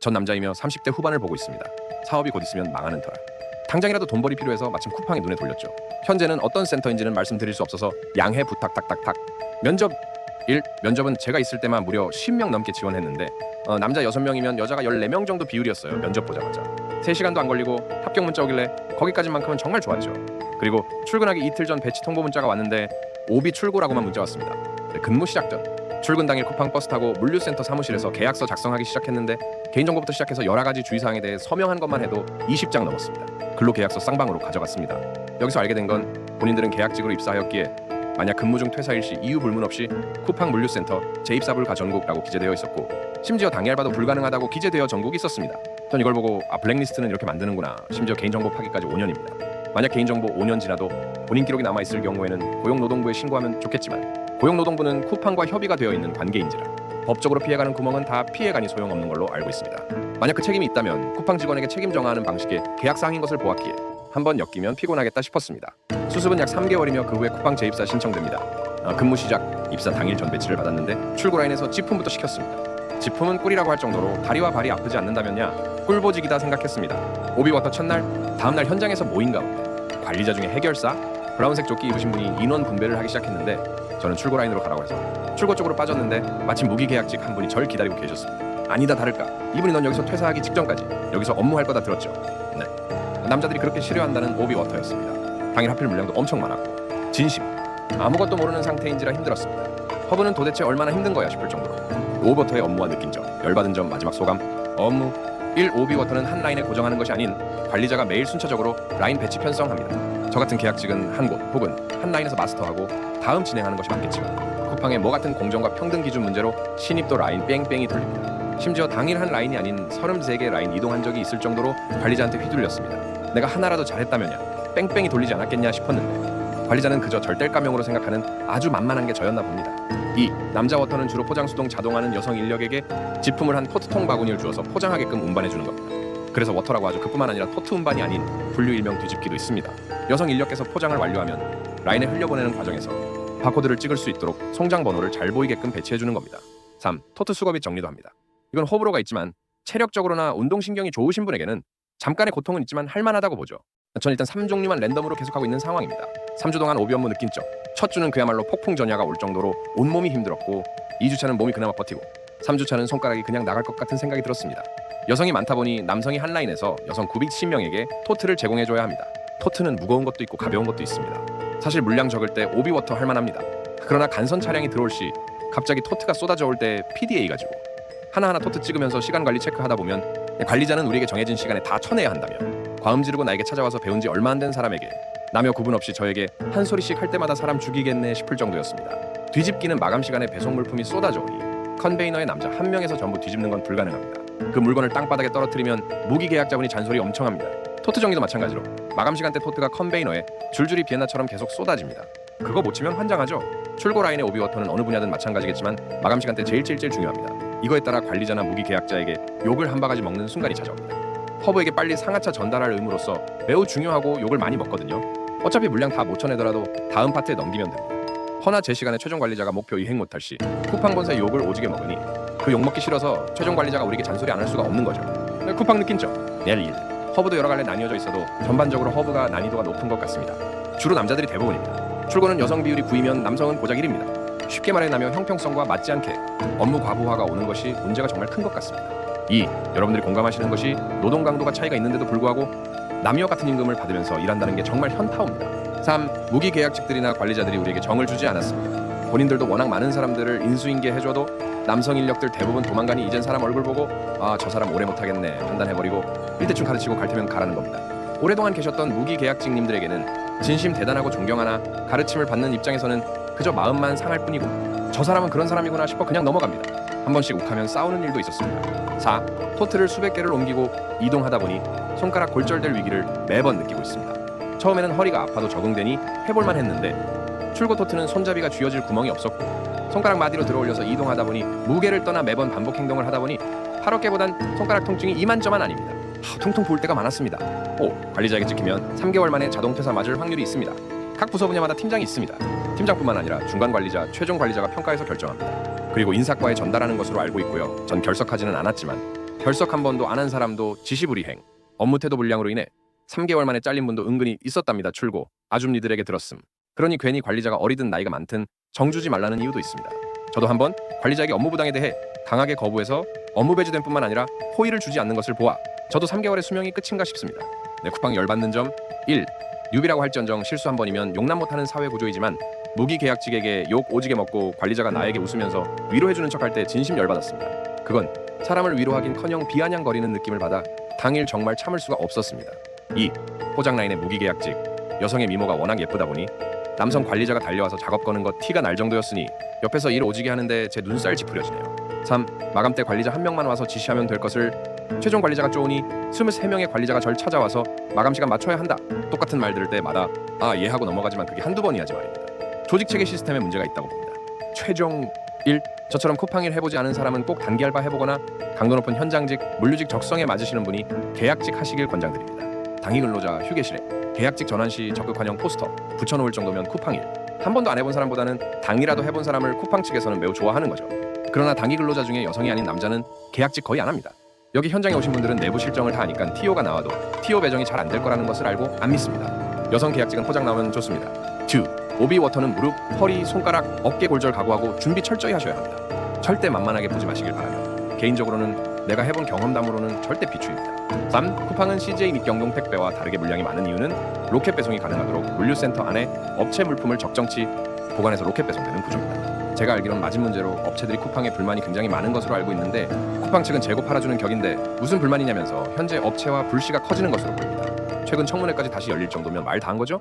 전 남자이며 30대 후반을 보고 있습니다. 사업이 곧 있으면 망하는 터라. 당장이라도 돈벌이 필요해서 마침 쿠팡이 눈에 돌렸죠. 현재는 어떤 센터인지는 말씀드릴 수 없어서 양해 부탁 탁탁탁. 면접 1. 면접은 제가 있을 때만 무려 10명 넘게 지원했는데 남자 6명이면 여자가 14명 정도 비율이었어요. 면접 보자마자 3시간도 안 걸리고 합격 문자 오길래 거기까지만큼은 정말 좋았죠. 그리고 출근하기 이틀 전 배치 통보 문자가 왔는데 오비 출고라고만 문자 왔습니다. 근무 시작 전 출근 당일 쿠팡 버스 타고 물류센터 사무실에서 계약서 작성하기 시작했는데 개인정보부터 시작해서 여러 가지 주의사항에 대해 서명한 것만 해도 20장 넘었습니다. 근로계약서 쌍방으로 가져갔습니다. 여기서 알게 된 건 본인들은 계약직으로 입사하였기에 만약 근무 중 퇴사일 시 이유 불문 없이 쿠팡 물류센터 재입사 불가 전국라고 기재되어 있었고 심지어 당일 알바도 불가능하다고 기재되어 전국이 있었습니다. 전 이걸 보고 블랙리스트는 이렇게 만드는구나. 심지어 개인정보 파기까지 5년입니다. 만약 개인정보 5년 지나도 본인 기록이 남아있을 경우에는 고용노동부에 신고하면 좋겠지만 고용노동부는 쿠팡과 협의가 되어 있는 관계인지라 법적으로 피해가는 구멍은 다 피해가니 소용없는 걸로 알고 있습니다. 만약 그 책임이 있다면 쿠팡 직원에게 책임 정하는 방식의 계약사항인 것을 보았기에 한번 엮이면 피곤하겠다 싶었습니다. 수습은 약 3개월이며 그 후에 쿠팡 재입사 신청됩니다. 근무 시작, 입사 당일 전 배치를 받았는데 출고 라인에서 지품부터 시켰습니다. 지품은 꿀이라고 할 정도로 다리와 발이 아프지 않는다면야 꿀보직이다 생각했습니다. 오비워터 첫날, 다음날 현장에서 모인 가운데 관리자 중에 해결사, 브라운색 조끼 입으신 분이 인원 분배를 하기 시작했는데 저는 출고 라인으로 가라고 해서 출고 쪽으로 빠졌는데 마침 무기계약직 한 분이 절 기다리고 계셨습니다. 아니다 다를까 이분이 넌 여기서 퇴사하기 직전까지 여기서 업무할 거다 들었죠. 네, 남자들이 그렇게 싫어한다는 오비워터였습니다. 당일 하필 물량도 엄청 많았고 진심 아무것도 모르는 상태인지라 힘들었습니다. 허브는 도대체 얼마나 힘든 거야 싶을 정도로 오비워터의 업무와 느낀 점, 열받은 점, 마지막 소감. 업무 1. 오비워터는 한 라인에 고정하는 것이 아닌 관리자가 매일 순차적으로 라인 배치 편성합니다. 저 같은 계약직은 한 곳 혹은 한 라인에서 마스터하고 다음 진행하는 것이 맞겠지만 쿠팡의 뭐 같은 공정과 평등 기준 문제로 신입도 라인 뺑뺑이 돌립니다. 심지어 당일 한 라인이 아닌 33개 라인 이동한 적이 있을 정도로 관리자한테 휘둘렸습니다. 내가 하나라도 잘했다면야 뺑뺑이 돌리지 않았겠냐 싶었는데 관리자는 그저 절대감용으로 생각하는 아주 만만한 게 저였나 봅니다. 2. 남자 워터는 주로 포장수동 자동화는 여성 인력에게 지품을 한 토트통 바구니를 주어서 포장하게끔 운반해주는 겁니다. 그래서 워터라고 하죠. 그뿐만 아니라 토트 운반이 아닌 분류 일명 뒤집기도 있습니다. 여성 인력께서 포장을 완료하면 라인에 흘려보내는 과정에서 바코드를 찍을 수 있도록 송장 번호를 잘 보이게끔 배치해주는 겁니다. 3. 토트 수거 및 정리도 합니다. 이건 호불호가 있지만 체력적으로나 운동신경이 좋으신 분에게는 잠깐의 고통은 있지만 할만하다고 보죠. 전 일단 3종류만 랜덤으로 계속하고 있는 상황입니다. 3주 동안 오비 업무 느낀 적. 첫 주는 그야말로 폭풍 전야가 올 정도로 온몸이 힘들었고 2주차는 몸이 그나마 버티고 3주차는 손가락이 그냥 나갈 것 같은 생각이 들었습니다. 여성이 많다 보니 남성이 한 라인에서 여성 910명에게 토트를 제공해줘야 합니다. 토트는 무거운 것도 있고 가벼운 것도 있습니다. 사실 물량 적을 때 오비워터 할만합니다. 그러나 간선 차량이 들어올 시 갑자기 토트가 쏟아져 올 때 PDA 가지고 하나하나 토트 찍으면서 시간 관리 체크하다 보면 관리자는 우리에게 정해진 시간에 다 쳐내야 한다면 과음 지르고 나에게 찾아와서 배운 지 얼마 안 된 사람에게 남녀 구분 없이 저에게 한 소리씩 할 때마다 사람 죽이겠네 싶을 정도였습니다. 뒤집기는 마감 시간에 배송 물품이 쏟아져 오니 컨베이너에 남자 한 명에서 전부 뒤집는 건 불가능합니다. 그 물건을 땅바닥에 떨어뜨리면 무기 계약자분이 잔소리 엄청 합니다. 토트 정리도 마찬가지로 마감 시간대 토트가 컨베이너에 줄줄이 비엔나처럼 계속 쏟아집니다. 그거 못 치면 환장하죠. 출고 라인의 오비워터는 어느 분야든 마찬가지겠지만 마감 시간대 제일 중요합니다. 이거에 따라 관리자나 무기 계약자에게 욕을 한 바가지 먹는 순간이 찾아옵니다. 허브에게 빨리 상하차 전달할 의무로서 매우 중요하고 욕을 많이 먹거든요. 어차피 물량 다 못 쳐내더라도 다음 파트에 넘기면 됩니다. 허나 제 시간에 최종 관리자가 목표 이행 못할 시 쿠팡 본사의 욕을 오지게 먹으니 그 욕 먹기 싫어서 최종 관리자가 우리에게 잔소리 안 할 수가 없는 거죠. 쿠팡 느낀 점. 내일 일. 허브도 여러 갈래 나뉘어져 있어도 전반적으로 허브가 난이도가 높은 것 같습니다. 주로 남자들이 대부분입니다. 출고는 여성 비율이 9이면 남성은 고작 1입니다. 쉽게 말해나면 형평성과 맞지 않게 업무 과부하가 오는 것이 문제가 정말 큰 것 같습니다. 2. 여러분들이 공감하시는 것이 노동 강도가 차이가 있는데도 불구하고 남녀 같은 임금을 받으면서 일한다는 게 정말 현타옵니다. 3. 무기 계약직들이나 관리자들이 우리에게 정을 주지 않았습니다. 본인들도 워낙 많은 사람들을 인수인계 해줘도 남성 인력들 대부분 도망가니 이젠 사람 얼굴 보고 아 저 사람 오래 못하겠네 판단해버리고 일대충 가르치고 갈 테면 가라는 겁니다. 오랫동안 계셨던 무기 계약직님들에게는 진심 대단하고 존경하나 가르침을 받는 입장에서는 그저 마음만 상할 뿐이고 저 사람은 그런 사람이구나 싶어 그냥 넘어갑니다. 한 번씩 욱하면 싸우는 일도 있었습니다. 4. 토트를 수백 개를 옮기고 이동하다 보니 손가락 골절될 위기를 매번 느끼고 있습니다. 처음에는 허리가 아파도 적응되니 해볼만 했는데 출고 토트는 손잡이가 쥐어질 구멍이 없었고 손가락 마디로 들어올려서 이동하다 보니 무게를 떠나 매번 반복 행동을 하다 보니 팔 어깨보단 손가락 통증이 이만저만 아닙니다. 통통 부을 때가 많았습니다. 5. 관리자에게 찍히면 3개월 만에 자동 퇴사 맞을 확률이 있습니다. 각 부서 분야마다 팀장이 있습니다. 팀장뿐만 아니라 중간 관리자, 최종 관리자가 평가해서 결정합니다. 그리고 인사과에 전달하는 것으로 알고 있고요. 전 결석하지는 않았지만 결석 한 번도 안 한 사람도 지시불이행, 업무 태도 불량으로 인해 3개월 만에 잘린 분도 은근히 있었답니다. 출고 아줌니들에게 들었음. 그러니 괜히 관리자가 어리든 나이가 많든 정주지 말라는 이유도 있습니다. 저도 한번 관리자에게 업무 부당에 대해 강하게 거부해서 업무 배제된 뿐만 아니라 호의를 주지 않는 것을 보아 저도 3개월의 수명이 끝인가 싶습니다. 내 쿠팡 열받는 점 1. 뉴비라고 할지언정 실수 한 번이면 용납 못하는 사회 구조이지만 무기계약직에게 욕 오지게 먹고 관리자가 나에게 웃으면서 위로해주는 척할 때 진심 열받았습니다. 그건 사람을 위로하긴커녕 비아냥거리는 느낌을 받아 당일 정말 참을 수가 없었습니다. 2. 포장라인의 무기계약직 여성의 미모가 워낙 예쁘다 보니 남성 관리자가 달려와서 작업 거는 것 티가 날 정도였으니 옆에서 일 오지게 하는데 제 눈살 찌푸려지네요. 3. 마감 때 관리자 한 명만 와서 지시하면 될 것을 최종 관리자가 쪼으니 23명의 관리자가 절 찾아와서 마감 시간 맞춰야 한다. 똑같은 말 들을 때마다 아 예 하고 넘어가지만 그게 한두 번이야지 말입니다. 조직체계 시스템에 문제가 있다고 봅니다. 최종 1. 저처럼 쿠팡일 해보지 않은 사람은 꼭 단기 알바 해보거나 강도 높은 현장직, 물류직 적성에 맞으시는 분이 계약직 하시길 권장드립니다. 당일 근로자 휴게실에 계약직 전환 시 적극 환영 포스터 붙여놓을 정도면 쿠팡일. 한 번도 안 해본 사람보다는 당이라도 해본 사람을 쿠팡 측에서는 매우 좋아하는 거죠. 그러나 당기 근로자 중에 여성이 아닌 남자는 계약직 거의 안 합니다. 여기 현장에 오신 분들은 내부 실정을 다 아니까 TO가 나와도 TO 배정이 잘 안 될 거라는 것을 알고 안 믿습니다. 여성 계약직은 포장 나오면 좋습니다. 2. 오비워터는 무릎, 허리, 손가락, 어깨 골절 각오하고 준비 철저히 하셔야 합니다. 절대 만만하게 보지 마시길 바라며 개인적으로는 내가 해본 경험담으로는 절대 비추입니다. 3. 쿠팡은 CJ 및 경동 택배와 다르게 물량이 많은 이유는 로켓 배송이 가능하도록 물류센터 안에 업체 물품을 적정치 보관해서 로켓 배송되는 구조입니다. 제가 알기론 마진 문제로 업체들이 쿠팡에 불만이 굉장히 많은 것으로 알고 있는데 쿠팡 측은 재고 팔아주는 격인데 무슨 불만이냐면서 현재 업체와 불씨가 커지는 것으로 보입니다. 최근 청문회까지 다시 열릴 정도면 말 다 한 거죠?